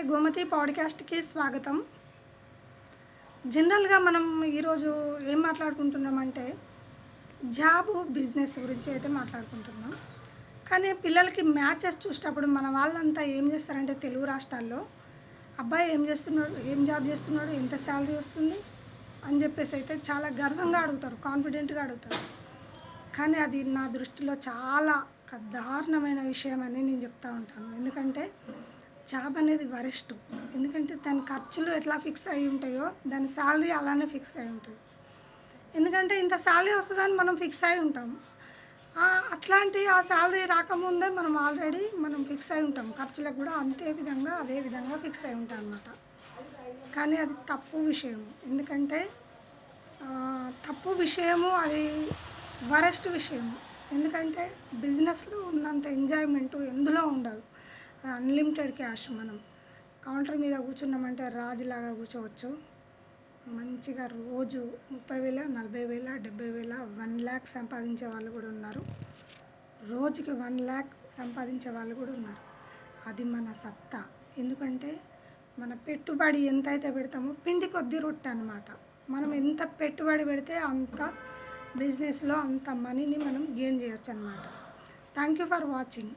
గోమతి పాడ్కాస్ట్కి స్వాగతం. జనరల్గా మనం ఈరోజు ఏం మాట్లాడుకుంటున్నామంటే జాబు బిజినెస్ గురించి అయితే మాట్లాడుకుంటున్నాం. కానీ పిల్లలకి మ్యాచెస్ చూసేటప్పుడు మన వాళ్ళంతా ఏం చేస్తారంటే తెలుగు రాష్ట్రాల్లో అబ్బాయి ఏం చేస్తున్నాడు, ఏం జాబ్ చేస్తున్నాడు, ఎంత శాలరీ వస్తుంది అని చెప్పేసి అయితే చాలా గర్వంగా అడుగుతారు, కాన్ఫిడెంట్గా అడుగుతారు. కానీ అది నా దృష్టిలో చాలా దారుణమైన విషయం అని నేను చెప్తూ ఉంటాను. ఎందుకంటే జాబ్ అనేది వరెస్ట్. ఎందుకంటే దాని ఖర్చులు ఎట్లా ఫిక్స్ అయి ఉంటాయో దాని శాలరీ అలానే ఫిక్స్ అయి ఉంటుంది. ఎందుకంటే ఇంత శాలరీ వస్తుందని మనం ఫిక్స్ అయి ఉంటాం. అట్లాంటి ఆ శాలరీ రాకముందే మనం ఫిక్స్ అయి ఉంటాం. ఖర్చులకు కూడా అదే విధంగా ఫిక్స్ అయి ఉంటాం అన్నమాట. కానీ అది తప్పు విషయం. ఎందుకంటే తప్పు విషయము, అది వరెస్ట్ విషయం. ఎందుకంటే బిజినెస్లో ఉన్నంత ఎంజాయ్మెంటు ఎందులో ఉండదు. Unlimited cash. మనం కౌంటర్ మీద కూర్చున్నామంటే రాజులాగా కూర్చోవచ్చు. మంచిగా రోజు 30,000, 40,000, 70,000, 1,00,000 సంపాదించే వాళ్ళు కూడా ఉన్నారు. రోజుకి 1,00,000 సంపాదించే వాళ్ళు కూడా ఉన్నారు. అది మన సత్తా. ఎందుకంటే మన పెట్టుబడి ఎంతైతే పెడతామో పిండి కొద్ది రొట్టె అన్నమాట. మనం ఎంత పెట్టుబడి పెడితే అంత బిజినెస్లో అంత మనీని మనం గెయిన్ చేయొచ్చు అన్నమాట. Thank you for watching.